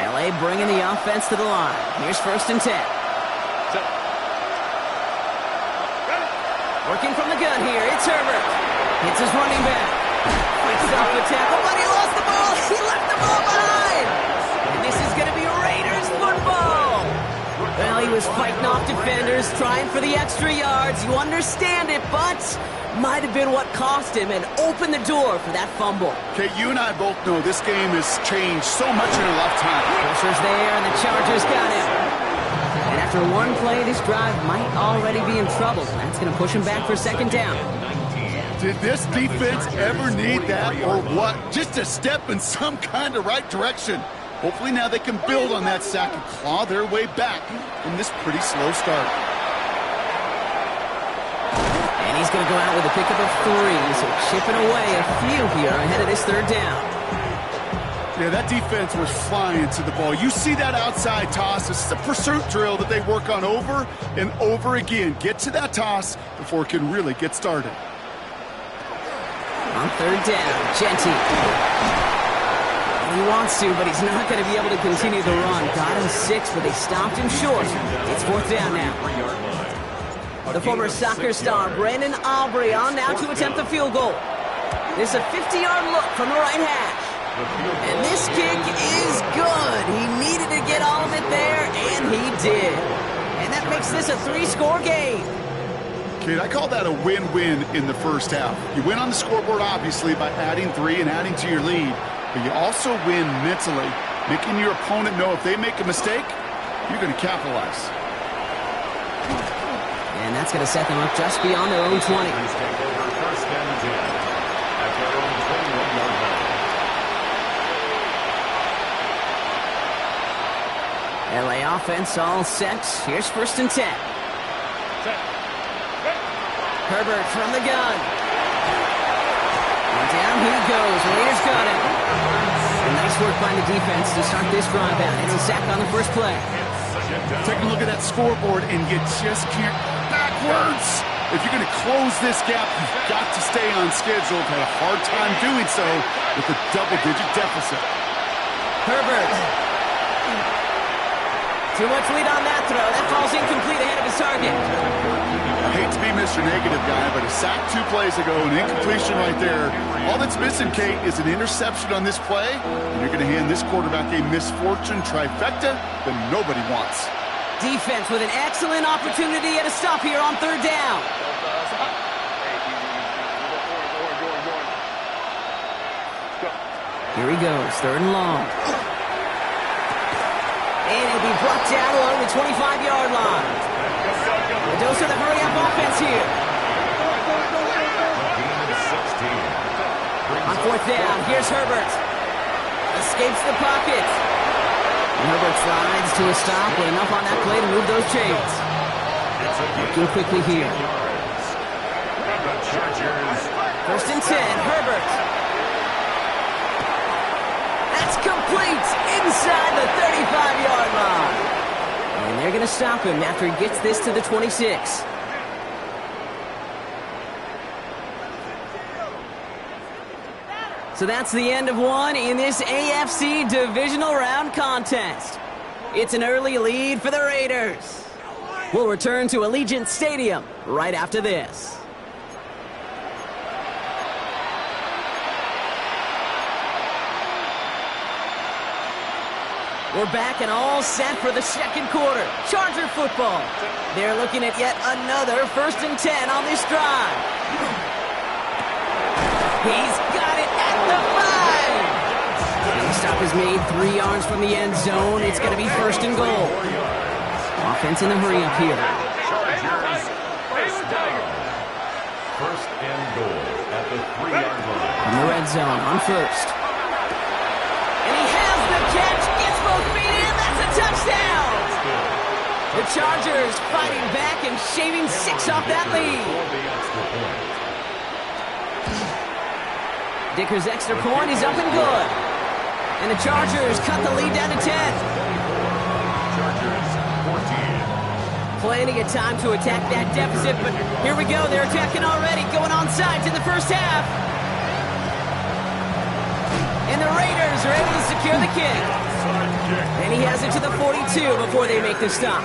LA bringing the offense to the line. Here's 1st and 10. Working from the gun here, it's Herbert. Hits his running back. Fights off the tackle, but he lost the ball. He left the ball behind. And this is going to be Raiders football. Well, he was fighting off defenders, trying for the extra yards. You understand it, but might have been what cost him and opened the door for that fumble. Okay, you and I both know this game has changed so much in a lifetime. Pressure's there, and the Chargers got him. And after one play, this drive might already be in trouble. That's going to push him back for 2nd down. Did this defense ever need that or what? Just a step in some kind of right direction. Hopefully now they can build on that sack and claw their way back from this pretty slow start. And he's going to go out with a pickup of 3, so chipping away a few here ahead of this 3rd down. Yeah, that defense was flying to the ball. You see that outside toss. This is a pursuit drill that they work on over and over again. Get to that toss before it can really get started. On 3rd down, Genty. He wants to, but he's not going to be able to continue the run. Got him 6, but they stopped him short. It's 4th down now. The former soccer star, Brandon Aubrey, on now to attempt the field goal. This is a 50-yard look from the right hash. And this kick is good. He needed to get all of it there, and he did. And that makes this a 3-score game. Kid, I call that a win-win in the first half. You win on the scoreboard, obviously, by adding 3 and adding to your lead. But you also win mentally, making your opponent know if they make a mistake, you're going to capitalize. And that's going to set them up just beyond their own 20. LA offense all set. Here's 1st and 10. Herbert from the gun. And down he goes. Raiders got him. And nice work by the defense to start this drive out. It's a sack on the first play. Take a look at that scoreboard, and you just can't backwards. If you're going to close this gap, you've got to stay on schedule. Had a hard time doing so with a double-digit deficit. Herbert. Too much lead on that throw. That falls incomplete ahead of his target. I hate to be Mr. Negative guy, but a sack 2 plays ago, an incompletion right there. All that's missing, Kate, is an interception on this play, and you're going to hand this quarterback a misfortune trifecta that nobody wants. Defense with an excellent opportunity at a stop here on 3rd down. Here he goes, 3rd and long. And it'll be brought down along the 25-yard line. The dose of the hurry-up offense here. On 4th down, here's Herbert. Escapes the pocket. And Herbert slides to a stop with enough on that play to move those chains. Working quickly here. 1st and 10, Herbert. That's complete inside the 35-yard line. And they're going to stop him after he gets this to the 26. So that's the end of one in this AFC divisional round contest. It's an early lead for the Raiders. We'll return to Allegiant Stadium right after this. We're back and all set for the 2nd quarter. Charger football. They're looking at yet another 1st and 10 on this drive. He's got it at the 5. The stop is made 3 yards from the end zone. It's going to be 1st and goal. Offense in the hurry up here. First and goal at the 3-yard line. From the red zone on 1st. And he has the catch. Gets both feet in. That's a touchdown. The Chargers fighting back and shaving 6 off that lead. Dicker's extra point is up and good. And the Chargers cut the lead down to 10. Chargers 14. Plenty of time to attack that deficit, but here we go. They're attacking already, going on sides in the first half. And the Raiders are able to secure the kick. And he has it to the 42 before they make the stop.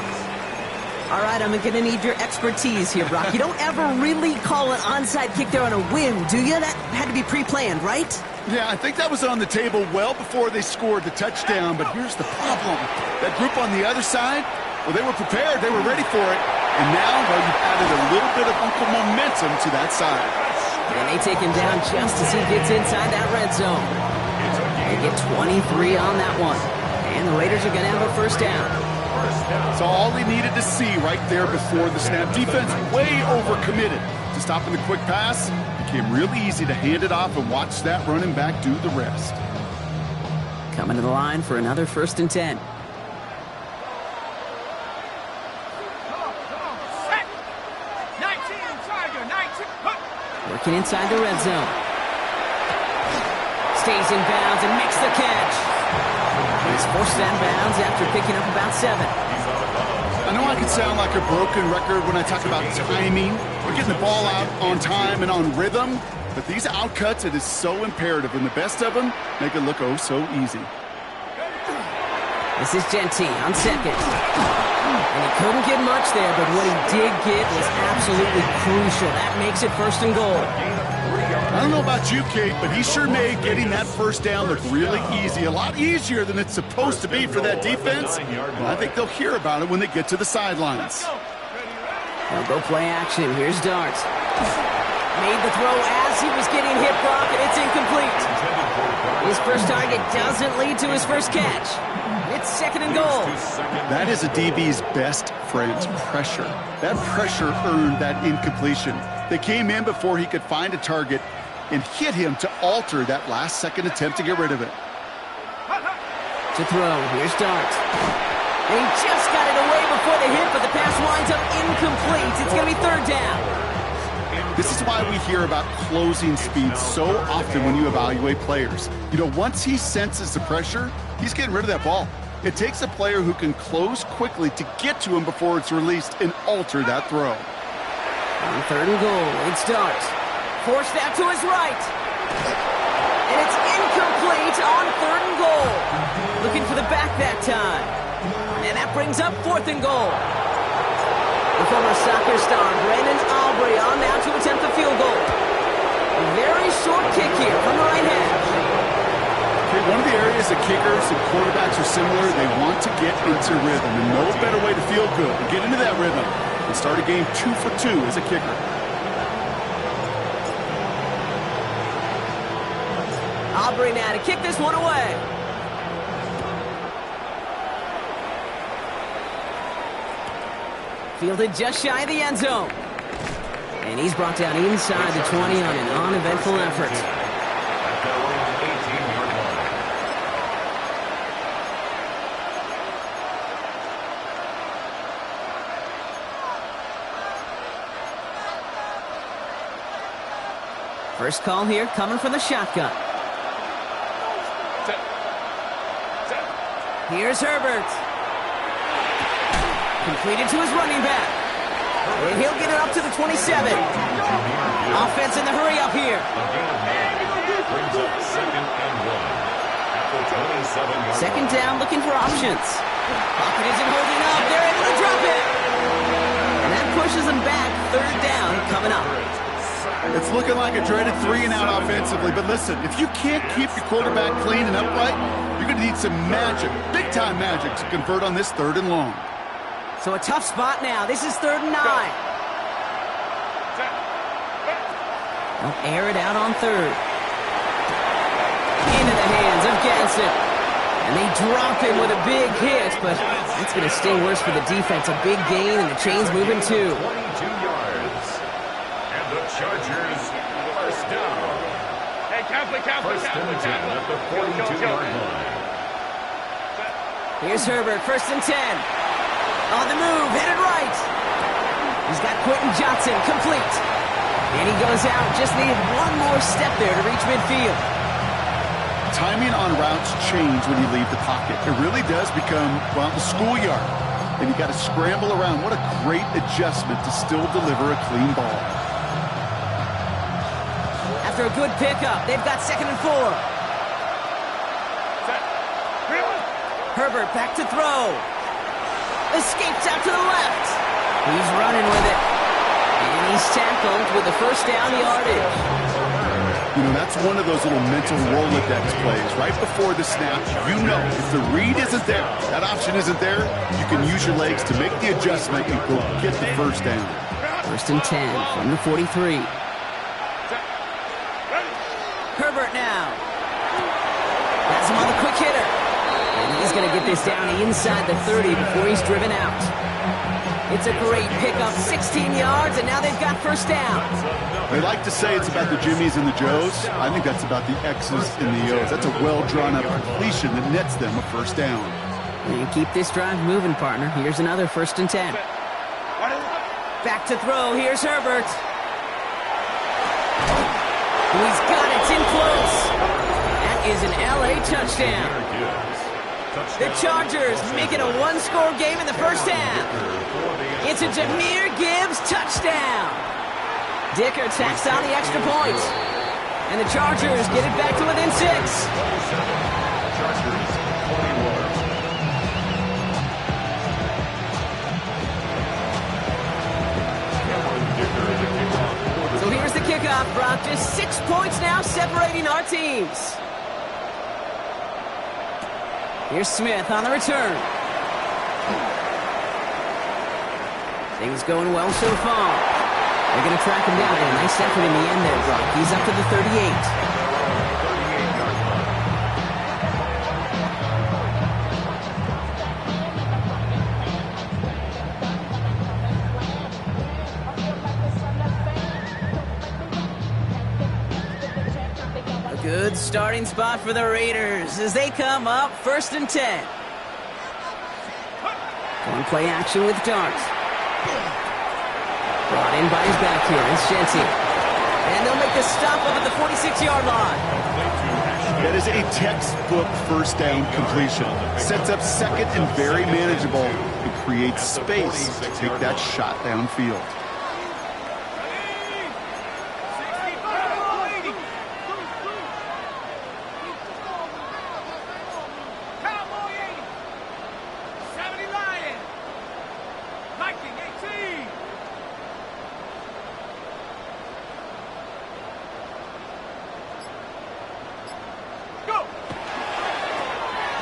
All right, I'm going to need your expertise here, Brock. You don't ever really call an onside kick there on a whim, do you? That had to be pre-planned, right? Yeah, I think that was on the table well before they scored the touchdown, but here's the problem. That group on the other side, well, they were prepared. They were ready for it. And now, well, you've added a little bit of Uncle momentum to that side. And they take him down just as he gets inside that red zone. They get 23 on that one. And the Raiders are going to have a 1st down. So all he needed to see right there before the snap. Defense way overcommitted to stopping the quick pass. Became really easy to hand it off and watch that running back do the rest. Coming to the line for another 1st and 10. Set. 19, Charger, 19. Working inside the red zone. Stays in bounds and makes the catch. He's forced out of bounds after picking up about 7. I know I can sound like a broken record when I talk about timing or getting the ball out on time and on rhythm, but these outcuts, it is so imperative, and the best of them make it look oh so easy. This is Genty on 2nd. And he couldn't get much there, but what he did get was absolutely crucial. That makes it 1st and goal. I don't know about you, Kate, but he sure made getting that 1st down look really easy. A lot easier than it's supposed to be for that defense. And I think they'll hear about it when they get to the sidelines. They'll go play action. Here's Dart. Made the throw as he was getting hit, Brock, and it's incomplete. His first target doesn't lead to his first catch. It's 2nd and goal. That is a DB's best friend's pressure. That pressure earned that incompletion. They came in before he could find a target and hit him to alter that last-second attempt to get rid of it. To throw, here's Dart. And he just got it away before the hit, but the pass winds up incomplete. It's going to be 3rd down. This is why we hear about closing speed so often when you evaluate players. You know, once he senses the pressure, he's getting rid of that ball. It takes a player who can close quickly to get to him before it's released and alter that throw. On 3rd and goal, it's Dart. Forced out to his right. And it's incomplete on 3rd and goal. looking for the back that time. And that brings up 4th and goal. The former soccer star, Brandon Aubrey, on now to attempt the field goal. A very short kick here from the right hash. Okay, one of the areas that kickers and quarterbacks are similar, they want to get into rhythm. And no better way to feel good, to get into that rhythm, and start a game 2 for 2 as a kicker. Aubrey now to kick this one away. Fielded just shy of the end zone. And he's brought down inside the 20 on an uneventful effort. First call here coming from the shotgun. Here's Herbert. Completed to his running back. And he'll get it up to the 27. Offense in the hurry up here. Brings up 2nd and 1. At the 27-yard Second down, looking for options. Pocket isn't holding up. They're able to drop it. And that pushes them back. 3rd down coming up. It's looking like a dreaded 3-and-out offensively, but listen, if you can't keep your quarterback clean and upright, you're going to need some magic, big-time magic, to convert on this 3rd and long. So a tough spot now. This is 3rd and 9. They'll air it out on 3rd. Into the hands of Ganson. And they drop him with a big hit, but it's going to sting worse for the defense. A big gain, and the chain's moving too. 22 yards. And the Chargers, 1st down. Hey, carefully. 1st and 10 at the 42-yard line. Here's Herbert, 1st and 10. On the move, headed right. He's got Quentin Johnson, complete. And he goes out, just needed one more step there to reach midfield. Timing on routes change when you leave the pocket. It really does become, well, the schoolyard. And you got to scramble around. What a great adjustment to still deliver a clean ball. After a good pickup, they've got 2nd and 4. Herbert back to throw. Escapes out to the left. He's running with it. And he's tackled with the 1st down yardage. You know, that's one of those little mental Rolodex plays. Right before the snap, you know if the read isn't there, that option isn't there, you can use your legs to make the adjustment and go get the 1st down. 1st and 10 from the 43. Herbert now. Has him on the quick hitter. And he's going to get this down inside the 30 before he's driven out. It's a great pickup, 16 yards, and now they've got 1st down. They like to say it's about the Jimmies and the Joes. I think that's about the X's and the O's. That's a well-drawn-up completion that nets them a 1st down. And keep this drive moving, partner. Here's another 1st and 10. Back to throw. Here's Herbert. He's got it. It's in close. That is an LA touchdown. The Chargers make it a 1-score game in the 1st half. It's a Jahmyr Gibbs touchdown. Dicker tacks on the extra point. And the Chargers get it back to within 6. Chargers, 21. So here's the kickoff, Brock. Just 6 points now separating our teams. Here's Smith on the return. Things going well so far. They're going to track him down. And a nice effort in the end there, Brock. He's up to the 38. Good starting spot for the Raiders as they come up 1st and 10. Going play action with Dart. Brought in by his back here. It's Shensi. And they'll make the stop up at the 46-yard line. That is a textbook 1st down completion. Sets up 2nd and very manageable and creates space to take that shot downfield. Cowboys!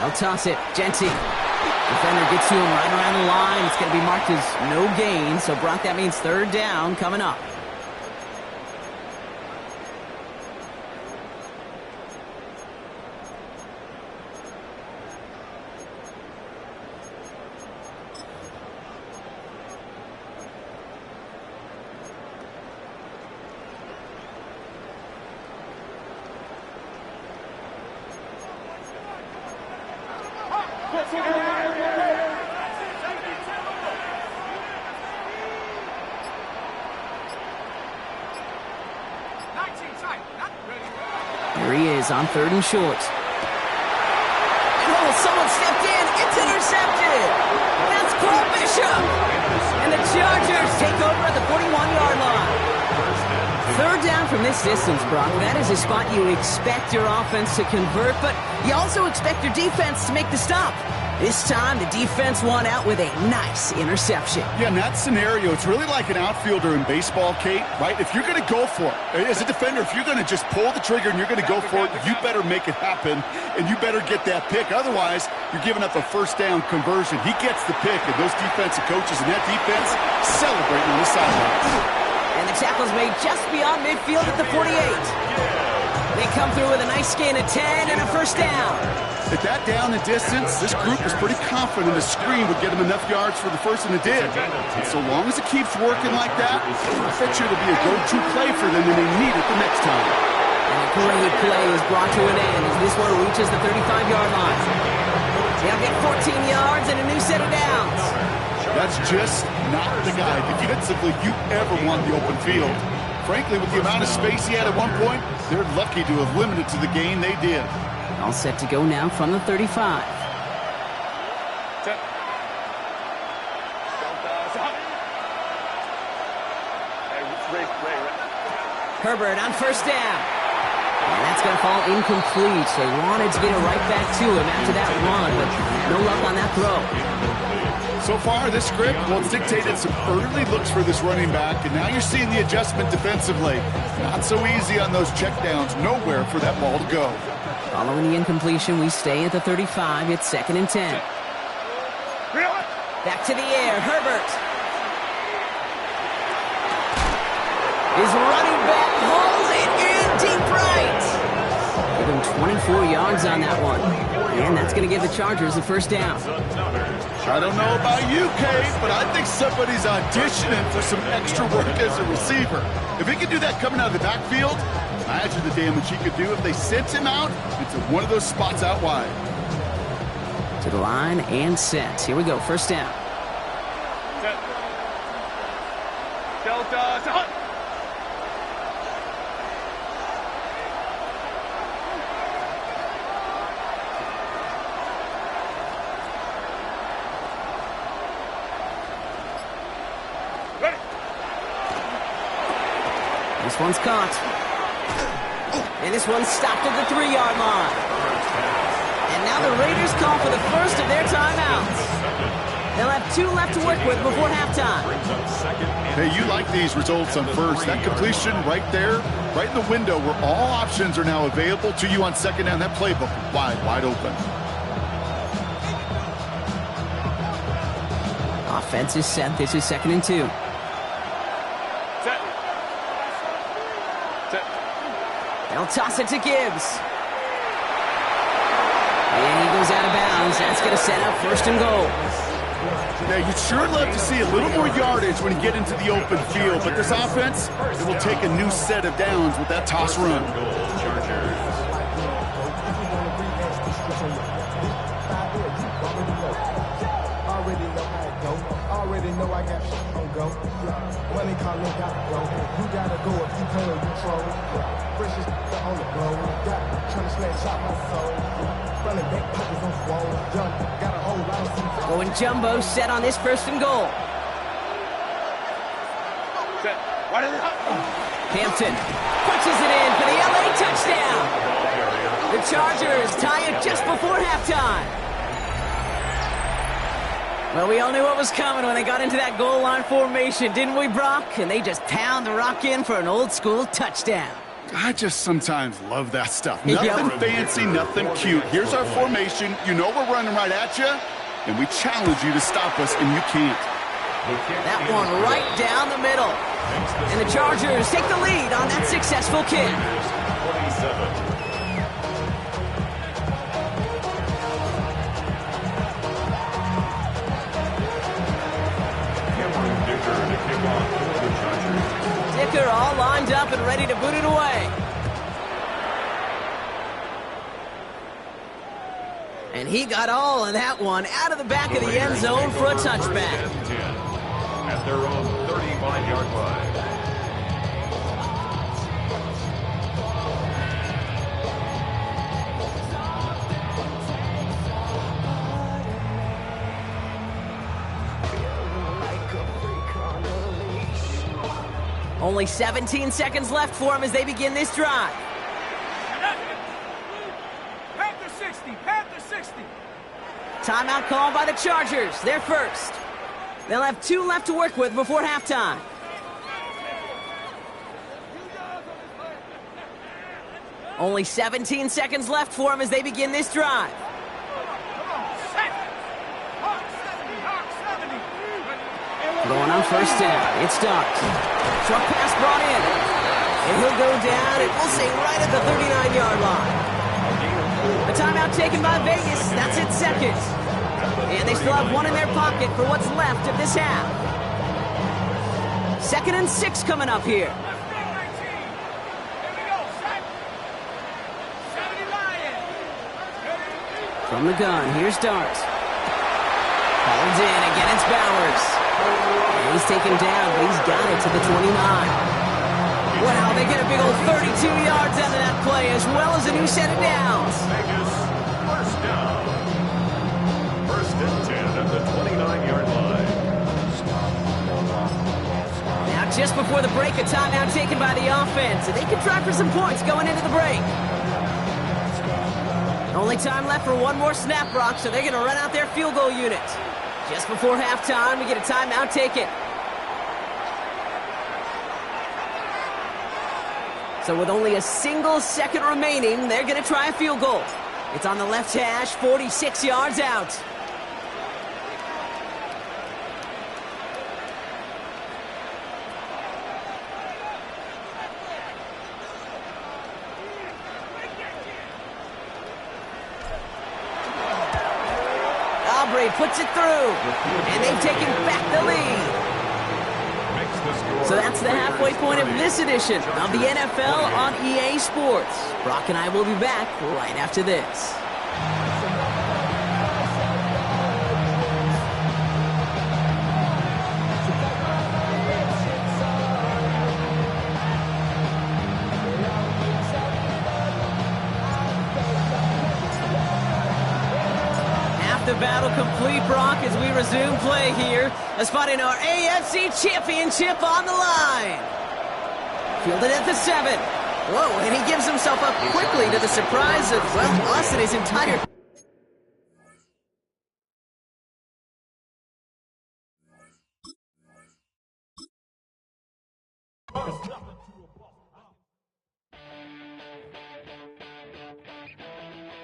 They'll toss it. Genty. Defender gets to him right around the line. It's going to be marked as no gain. So, Brock, that means third down coming up. Here he is on third and short. Oh, someone stepped in. It's intercepted. That's Cole Bishop. And the Chargers take over at the 41-yard line. Third down from this distance, Brock. That is a spot you expect your offense to convert, but you also expect your defense to make the stop. This time, the defense won out with a nice interception. Yeah, in that scenario, it's really like an outfielder in baseball, Kate, right? If you're going to go for it, as a defender, if you're going to just pull the trigger and you're going to go for it, you better make it happen, and you better get that pick. Otherwise, you're giving up a first down conversion. He gets the pick, and those defensive coaches and that defense celebrating on the sidelines. And the tackle's made just beyond midfield at the 48. They come through with a nice gain of 10 and a first down. At that down and distance, this group was pretty confident the screen would get them enough yards for the first, and it did. And so long as it keeps working like that, I bet you it'll be a go-to play for them when they need it the next time. And a great play is brought to an end as this one reaches the 35-yard line. They'll get 14 yards and a new set of downs. That's just not the guy defensively you ever want the open field. Frankly, with the amount of space he had at one point, they're lucky to have limited to the gain they did. All set to go now from the 35. Herbert on first down. And that's going to fall incomplete. They wanted to get it right back to him after that run, but no luck on that throw. So far, this script, well, it's dictated some early looks for this running back, and now you're seeing the adjustment defensively. Not so easy on those checkdowns. Nowhere for that ball to go. Following the incompletion, we stay at the 35. It's 2nd and 10. Back to the air. Herbert. His running back hauls it in deep right. Give him 24 yards on that one. And that's going to give the Chargers the first down. I don't know about you, Kate, but I think somebody's auditioning for some extra work as a receiver. If he could do that coming out of the backfield, imagine the damage he could do if they sent him out into one of those spots out wide. To the line and set. Here we go. First down. Delta. This one's caught. And this one's stopped at the 3-yard line. And now the Raiders call for the first of their timeouts. They'll have 2 left to work with before halftime. Hey, you like these results on first. That completion right there, right in the window where all options are now available to you on second down. That playbook wide open. Offense is set. This is 2nd and 2. They'll toss it to Gibbs. And he goes out of bounds. That's going to set up 1st and goal. Yeah, you'd sure love to see a little more yardage when you get into the open field, but this offense, it will take a new set of downs with that toss run. Already know I got shit on go. Money calling, gotta go. You gotta go if you pay or you troll. Precious on the blow. Trying to snatch out my soul. Running back pockets on swole. Got a whole lot of things. Going jumbo set on this 1st and goal. Hampton punches it in for the LA touchdown. The Chargers tie it just before halftime. Well, we all knew what was coming when they got into that goal line formation, didn't we, Brock? And they just pound the rock in for an old-school touchdown. I just sometimes love that stuff. Nothing fancy, nothing cute. Here's our formation. You know we're running right at you, and we challenge you to stop us, and you can't. That one right down the middle. And the Chargers take the lead on that successful kick. 27. Dicker all lined up and ready to boot it away. And he got all of that one out of the back of the end zone for a touchback. At their own 35-yard line. Only 17 seconds left for him as they begin this drive. Panther 60, Panther 60. Timeout called by the Chargers. They're first. They'll have 2 left to work with before halftime. Only 17 seconds left for him as they begin this drive. Going on first down. It starts. Short pass brought in. And he'll go down, and we'll say right at the 39-yard line. A timeout taken by Vegas. That's its second. And they still have 1 in their pocket for what's left of this half. 2nd and 6 coming up here. From the gun, here's Dart. Called in, again it's Bowers. And he's taken down, but he's got it to the 29. Wow, they get a big old 32 yards out of that play, as well as a new set of downs. Vegas, first down. 1st and 10 at the 29-yard line. Now, just before the break, a timeout taken by the offense, and they can try for some points going into the break. Only time left for 1 more snap, Brock, so they're going to run out their field goal unit. Just before halftime, we get a timeout taken. So with only a single second remaining, they're going to try a field goal. It's on the left hash, 46 yards out. Aubrey puts it through, and they've taken back the lead. So that's the halfway point of this edition of the NFL on EA Sports. Brock and I will be back right after this. The battle complete, Brock, as we resume play here. A spot in our AFC Championship on the line. Fielded at the 7. Whoa, and he gives himself up quickly to the surprise of, well, us and his entire...